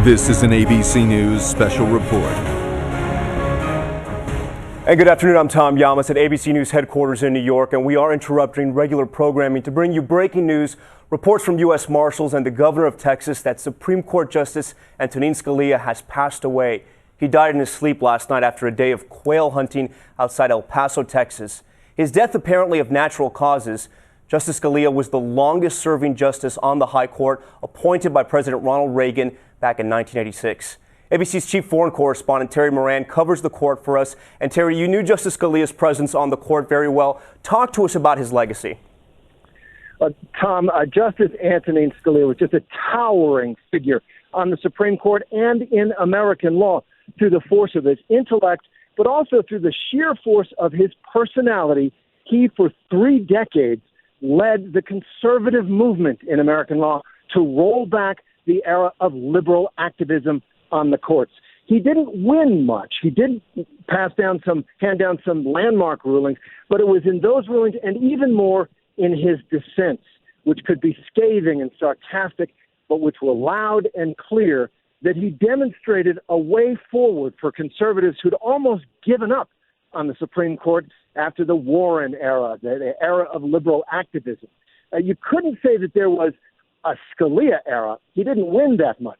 This is an ABC News special report. And good afternoon, I'm Tom Yamas at ABC News headquarters in New York, and we are interrupting regular programming to bring you breaking news, reports from U.S. Marshals and the governor of Texas that Supreme Court Justice Antonin Scalia has passed away. He died in his sleep last night after a day of quail hunting outside El Paso, Texas. His death apparently of natural causes. Justice Scalia was the longest-serving justice on the high court, appointed by President Ronald Reagan back in 1986. ABC's chief foreign correspondent Terry Moran covers the court for us. And Terry, you knew Justice Scalia's presence on the court very well. Talk to us about his legacy. Tom, Justice Antonin Scalia was just a towering figure on the Supreme Court and in American law through the force of his intellect, but also through the sheer force of his personality. He, for 3 decades, led the conservative movement in American law to roll back the era of liberal activism on the courts. He didn't win much. He did hand down some landmark rulings, but it was in those rulings and even more in his dissents, which could be scathing and sarcastic, but which were loud and clear, that he demonstrated a way forward for conservatives who'd almost given up on the Supreme Court after the Warren era, the era of liberal activism. You couldn't say that there was a Scalia era. He didn't win that much.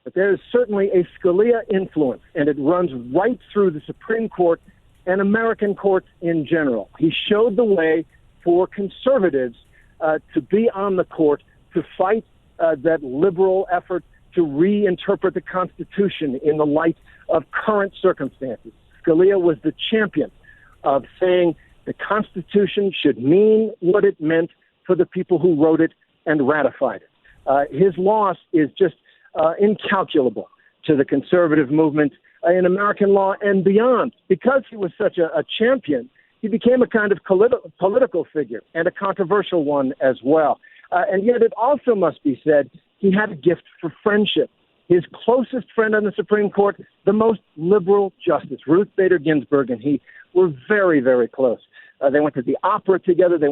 But there is certainly a Scalia influence, and it runs right through the Supreme Court and American courts in general. He showed the way for conservatives to be on the court, to fight that liberal effort to reinterpret the Constitution in the light of current circumstances. Scalia was the champion of saying the Constitution should mean what it meant for the people who wrote it and ratified it. His loss is just incalculable to the conservative movement in American law and beyond. Because he was such a champion, he became a kind of political figure and a controversial one as well. And yet it also must be said he had a gift for friendship. His closest friend on the Supreme Court, the most liberal justice, Ruth Bader Ginsburg, and he were very, very close. They went to the opera together. They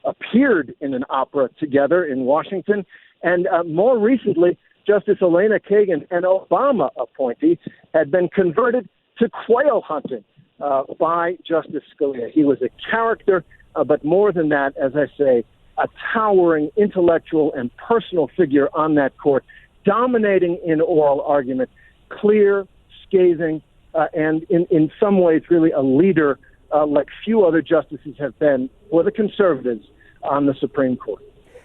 appeared in an opera together in Washington. And more recently, Justice Elena Kagan, an Obama appointee, had been converted to quail hunting by Justice Scalia. He was a character, but more than that, as I say, a towering intellectual and personal figure on that court, dominating in oral argument, clear, scathing, and in some ways really a leader like few other justices have been for the conservatives on the Supreme Court.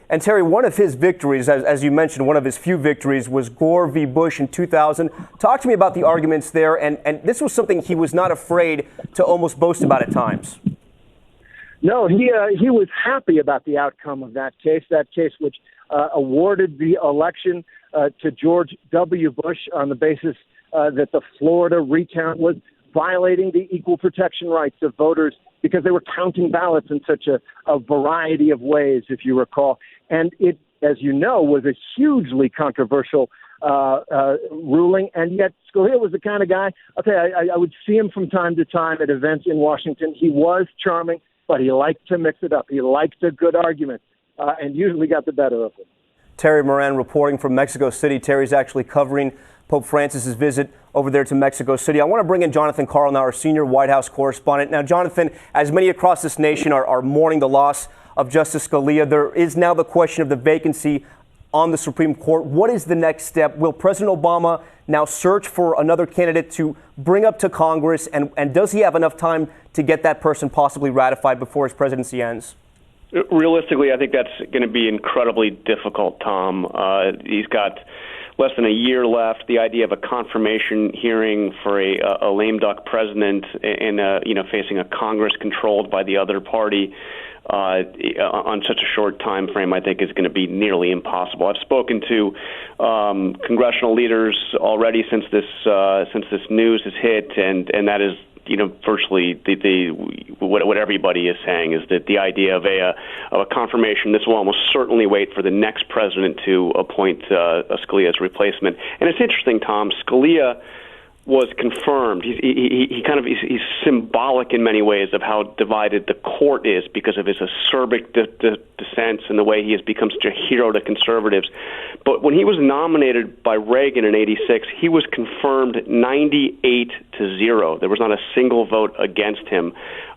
And Terry, one of his victories, as you mentioned, one of his few victories was Gore v. Bush in 2000. Talk to me about the arguments there. And this was something he was not afraid to almost boast about at times. No, he was happy about the outcome of that case which awarded the election to George W. Bush on the basis that the Florida recount was violating the equal protection rights of voters because they were counting ballots in such a variety of ways, if you recall. And it, as you know, was a hugely controversial ruling. And yet Scalia was the kind of guy, I'll tell you, I would see him from time to time at events in Washington. He was charming, but he liked to mix it up. He liked a good argument and usually got the better of it. Terry Moran reporting from Mexico City. Terry's actually covering Pope Francis's visit over there to Mexico City. I want to bring in Jonathan Karl now, our senior White House correspondent. Now, Jonathan, as many across this nation are mourning the loss of Justice Scalia, there is now the question of the vacancy on the Supreme Court. What is the next step? Will President Obama now search for another candidate to bring up to Congress? And does he have enough time to get that person possibly ratified before his presidency ends? Realistically, I think that's going to be incredibly difficult, Tom. He's got less than a year left. The idea of a confirmation hearing for a lame duck president and facing a Congress controlled by the other party on such a short time frame, I think is going to be nearly impossible. I've spoken to congressional leaders already since this news has hit, and that is virtually what everybody is saying is that the idea of a confirmation, this will almost certainly wait for the next president to appoint Scalia's replacement. And it's interesting, Tom, Scalia was confirmed. He's symbolic in many ways of how divided the court is because of his acerbic dissents and the way he has become such a hero to conservatives. But when he was nominated by Reagan in '86, he was confirmed 98-0. There was not a single vote against him.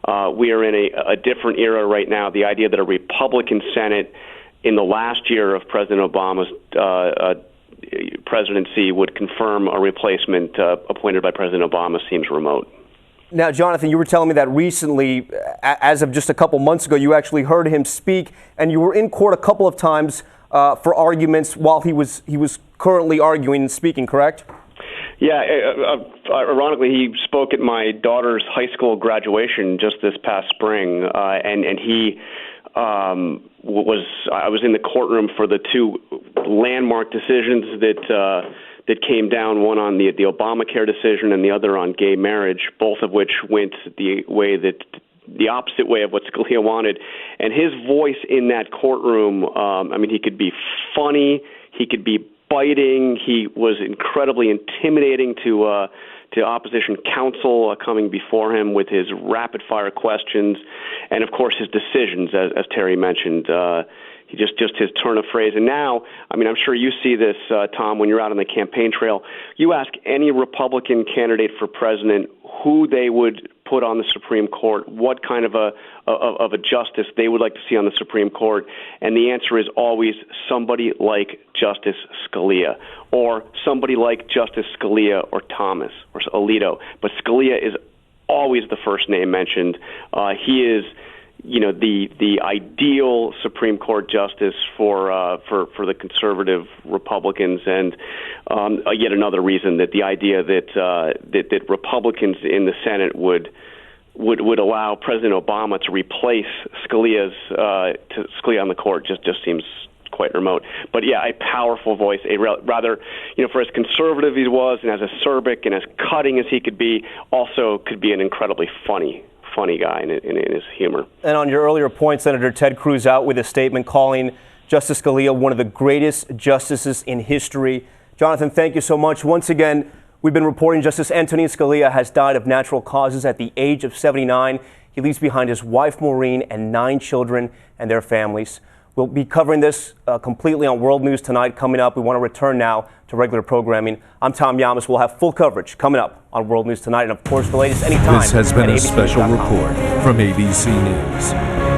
We are in a different era right now. The idea that a Republican Senate in the last year of President Obama's presidency would confirm a replacement appointed by President Obama seems remote. Now, Jonathan, you were telling me that recently, as of just a couple months ago, you actually heard him speak, and you were in court a couple of times for arguments while he was currently arguing and speaking, correct? Yeah, ironically, he spoke at my daughter's high school graduation just this past spring, and he I was in the courtroom for the two landmark decisions that came down, one on the Obamacare decision and the other on gay marriage, both of which went the opposite way of what Scalia wanted. And his voice in that courtroom, he could be funny, he could be biting, he was incredibly intimidating to opposition counsel coming before him with his rapid-fire questions, and of course his decisions, as Terry mentioned. He just his turn of phrase. And now, I'm sure you see this, Tom, when you're out on the campaign trail. You ask any Republican candidate for president who they would put on the Supreme Court, what kind of a justice they would like to see on the Supreme Court, and the answer is always somebody like Justice Scalia, or somebody like Justice Scalia or Thomas or Alito. But Scalia is always the first name mentioned. He is, the ideal Supreme Court justice for the conservative Republicans, and yet another reason that the idea that Republicans in the Senate would allow President Obama to replace Scalia on the court just seems quite remote. But yeah, a powerful voice, rather, for as conservative he was and as acerbic and as cutting as he could be, also could be an incredibly funny guy in his humor. And on your earlier point, Senator, Ted Cruz out with a statement calling Justice Scalia one of the greatest justices in history. Jonathan, thank you so much. Once again, we've been reporting Justice Antonin Scalia has died of natural causes at the age of 79. He leaves behind his wife, Maureen, and 9 children and their families. We'll be covering this completely on World News Tonight coming up. We want to return now to regular programming. I'm Tom Yamas. We'll have full coverage coming up on World News Tonight, and of course the latest anytime. This has been a at special abc.com. report from ABC News.